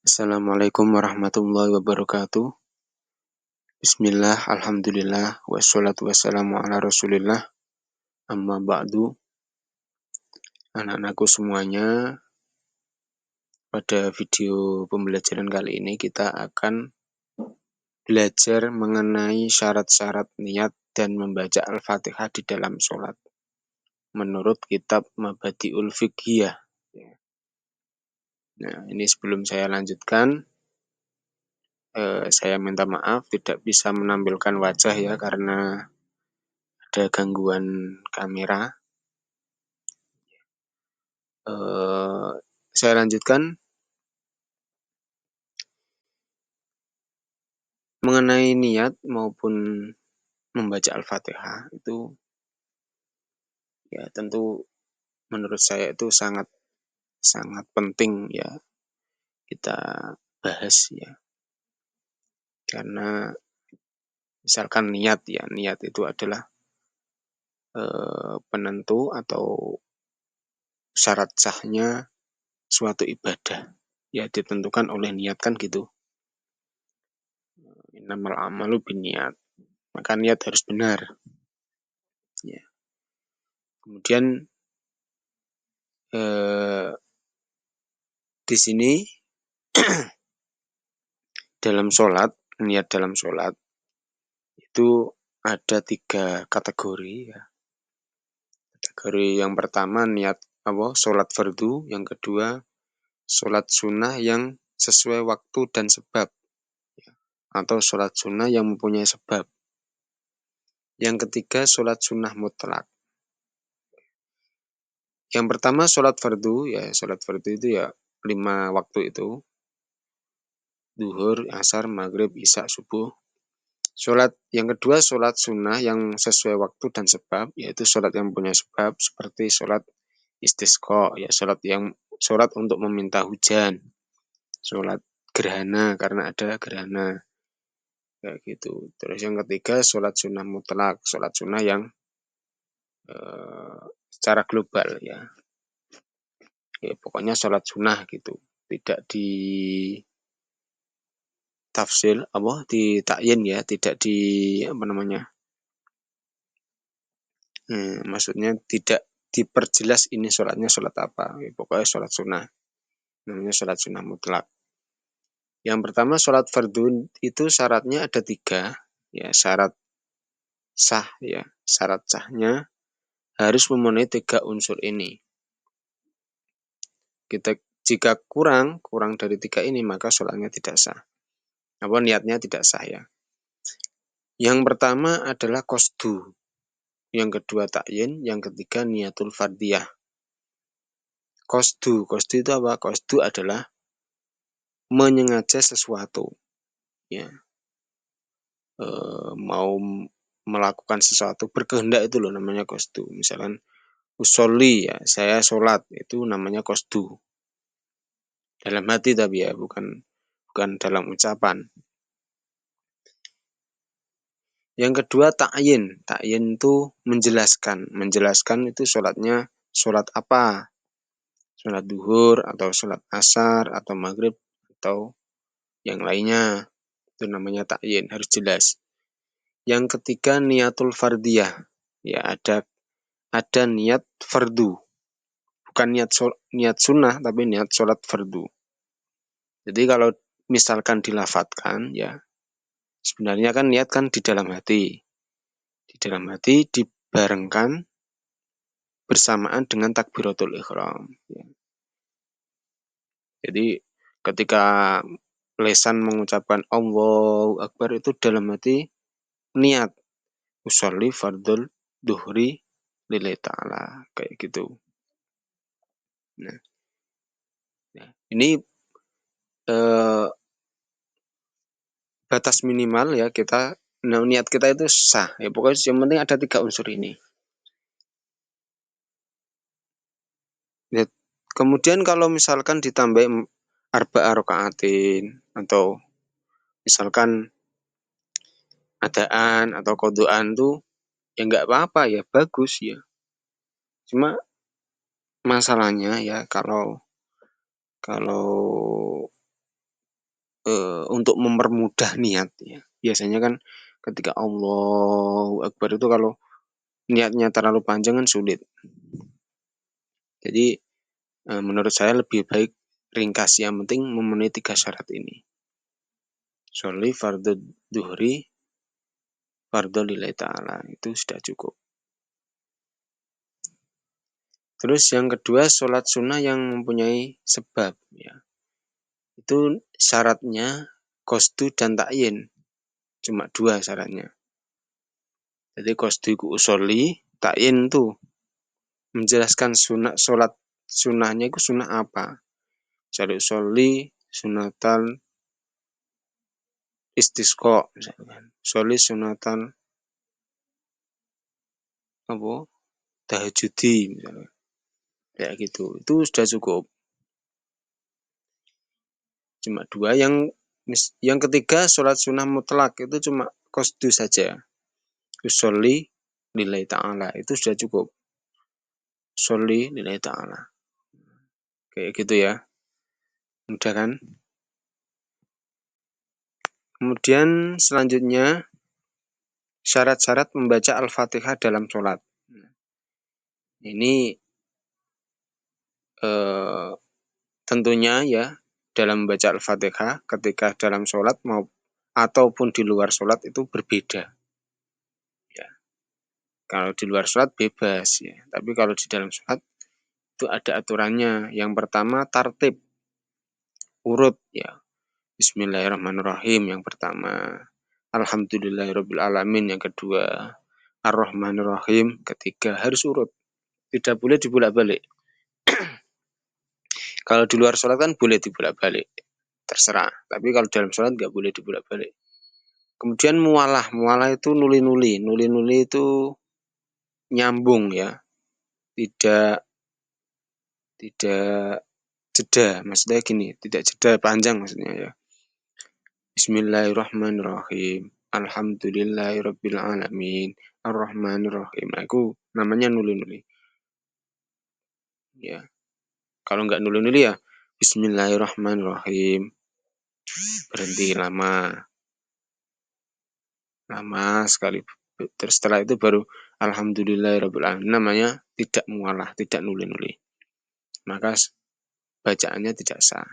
Assalamualaikum warahmatullahi wabarakatuh. Bismillah, alhamdulillah, wassalatu wassalamu ala rasulillah, amma ba'du. Anak-anakku semuanya, pada video pembelajaran kali ini kita akan belajar mengenai syarat-syarat niat dan membaca Al-Fatihah di dalam sholat menurut kitab Mabadi'ul Fiqhiyah. Nah, ini sebelum saya lanjutkan, saya minta maaf tidak bisa menampilkan wajah ya karena ada gangguan kamera. Saya lanjutkan mengenai niat maupun membaca Al-Fatihah itu ya tentu menurut saya itu sangat sangat penting ya kita bahas ya, karena misalkan niat itu adalah penentu atau syarat sahnya suatu ibadah ya, ditentukan oleh niat kan gitu. Innamal a'malu binniyat, maka niat harus benar ya. Kemudian di sini dalam sholat, niat dalam sholat itu ada 3 kategori ya. Kategori yang pertama niat sholat fardu, yang kedua sholat sunnah yang sesuai waktu dan sebab ya, atau sholat sunnah yang mempunyai sebab. Yang ketiga sholat sunnah mutlak. Yang pertama sholat fardu ya, sholat fardu itu ya 5 waktu itu, zuhur, asar, maghrib, isya, subuh. Yang kedua sholat sunnah yang sesuai waktu dan sebab, yaitu sholat yang punya sebab seperti sholat istisqa ya, sholat untuk meminta hujan, sholat gerhana karena ada gerhana kayak gitu. Terus yang ketiga sholat sunnah mutlak, sholat sunnah yang secara global ya. Pokoknya sholat sunnah gitu, tidak di tafsil ditakyin ya, tidak di maksudnya tidak diperjelas ini sholatnya sholat apa ya, pokoknya sholat sunnah, namanya sholat sunnah mutlak. Yang pertama sholat fardu itu syaratnya ada 3 ya, syarat sah ya, syarat sahnya harus memenuhi 3 unsur ini. Jika kurang dari 3 ini maka sholatnya tidak sah, niatnya tidak sah ya. Yang pertama adalah qasdu, yang kedua ta'yin, yang ketiga niatul fardiyah. Qasdu itu apa? Qasdu adalah menyengaja sesuatu ya, mau melakukan sesuatu berkehendak itu loh namanya qasdu. Misalkan usolli ya, saya sholat, itu namanya qasdu dalam hati tapi ya, bukan dalam ucapan. Yang kedua ta'yin itu menjelaskan itu sholatnya sholat apa, sholat duhur atau sholat asar atau maghrib atau yang lainnya, itu namanya ta'yin, harus jelas. Yang ketiga niatul fardiyah ya, ada niat fardu, bukan niat sunnah tapi niat sholat fardu. Jadi kalau misalkan dilafadzkan ya, sebenarnya kan niat kan di dalam hati dibarengkan bersamaan dengan takbiratul ihram ya. Jadi ketika lesan mengucapkan Allahu Akbar itu dalam hati niat usolli fardul duhri lillahi ta'ala kayak gitu. Nah, ini batas minimal ya, niat kita itu sah ya, pokoknya yang penting ada 3 unsur ini ya. Kemudian kalau misalkan ditambah arba'a raka'atin atau misalkan adaan atau qodaan tuh ya nggak apa-apa ya, bagus ya. Cuma masalahnya ya kalau untuk mempermudah niat ya. Biasanya kan ketika Allahu Akbar itu kalau niatnya terlalu panjang kan sulit. Jadi menurut saya lebih baik ringkas, yang penting memenuhi 3 syarat ini. Sholli fardhu duhri fardhu lillahi ta'ala, itu sudah cukup. Terus yang kedua, sholat sunnah yang mempunyai sebab ya. Itu syaratnya qasdu dan ta'yin. Cuma 2 syaratnya. Jadi qasdu iku usolli, ta'yin tuh menjelaskan sunnah, sholat sunnahnya itu sunnah apa. Jadi usolli sunatan istisqa misalkan. Usolli sunatan apa? Tahajudi misalkan. Kayak gitu. Itu sudah cukup. Cuma 2. Yang ketiga, sholat sunnah mutlak itu cuma qasdu saja. Usolli lillahi ta'ala, itu sudah cukup. Sholli lillahi ta'ala. Kayak gitu ya. Mudah kan? Kemudian selanjutnya syarat-syarat membaca Al-Fatihah dalam sholat. Ini tentunya ya dalam membaca Al-Fatihah ketika dalam sholat ataupun di luar sholat itu berbeda. Ya. Kalau di luar sholat bebas ya. Tapi kalau di dalam sholat itu ada aturannya. Yang pertama tartib, urut ya. Bismillahirrahmanirrahim yang pertama. Alhamdulillahirrabbilalamin yang kedua. Ar-Rahmanirrahim ketiga, harus urut. Tidak boleh dibolak-balik. Kalau di luar sholat kan boleh dibolak-balik. Terserah. Tapi kalau dalam sholat nggak boleh dibolak-balik. Kemudian mualah. Mualah itu nuli-nuli. Nuli-nuli itu nyambung ya. Tidak jeda. Maksudnya gini. Tidak jeda panjang maksudnya ya. Bismillahirrahmanirrahim. Alhamdulillahirrabbilalamin. Ar-Rahmanirrahim. Nah, itu namanya nuli-nuli. Ya. Kalau nggak nuli-nuli ya Bismillahirrahmanirrahim. Berhenti lama. Lama sekali. Terus setelah itu baru Alhamdulillahirrabbilalamin. Namanya tidak mualah, tidak nuli-nuli. Maka bacaannya tidak sah.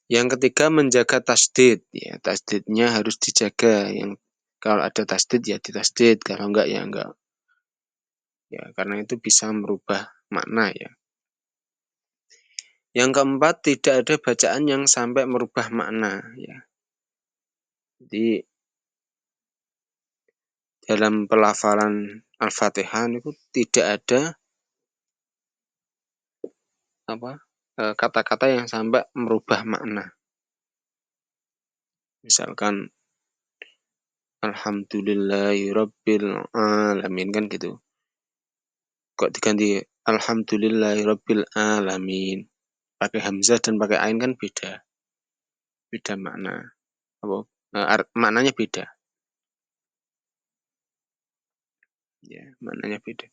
Yang ketiga menjaga tasdid. Ya, tasdidnya harus dijaga. Yang kalau ada tasdid ya ditasdid, kalau enggak ya enggak. Ya, karena itu bisa merubah makna ya. Yang keempat, tidak ada bacaan yang sampai merubah makna ya. Jadi dalam pelafalan Al-Fatihah itu tidak ada kata-kata yang sampai merubah makna. Misalkan Alhamdulillahirabbil alamin kan gitu. Kok diganti Alhamdulillahirabbil alamin? Pakai hamzah dan pakai ain kan beda. Beda makna. Maknanya beda. Ya, maknanya beda.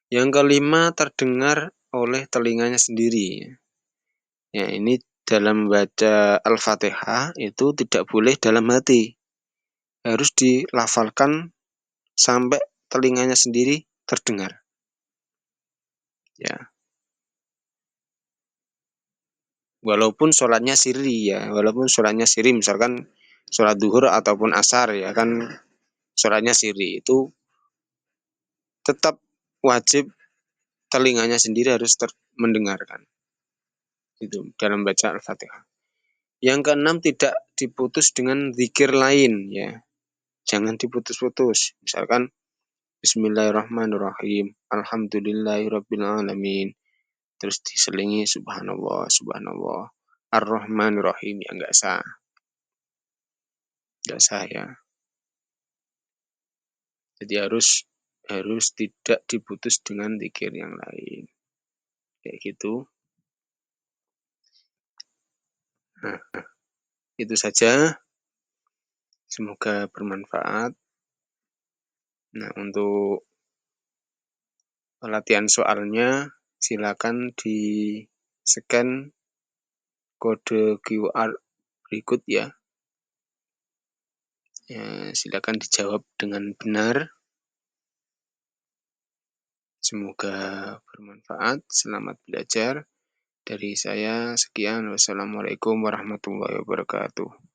Yang kelima terdengar oleh telinganya sendiri. Ya, ini dalam baca Al-Fatihah itu tidak boleh dalam hati. Harus dilafalkan sampai telinganya sendiri terdengar. Ya. Walaupun sholatnya sirri ya, walaupun sholatnya sirri, misalkan sholat duhur ataupun asar ya kan sholatnya sirri itu tetap wajib telinganya sendiri harus mendengarkan. Itu dalam baca Al-Fatihah. Yang keenam tidak diputus dengan zikir lain ya. Jangan diputus-putus. Misalkan Bismillahirrahmanirrahim. Alhamdulillahirrabbilalamin. Terus diselingi subhanallah, subhanallah. Ar-Rahmanirrahim ya enggak sah. Enggak sah ya. Jadi harus tidak diputus dengan zikir yang lain. Kayak gitu. Nah, itu saja. Semoga bermanfaat. Nah, untuk latihan soalnya silakan di scan kode QR berikut ya. Ya, silakan dijawab dengan benar. Semoga bermanfaat. Selamat belajar. Dari saya sekian. Wassalamualaikum warahmatullahi wabarakatuh.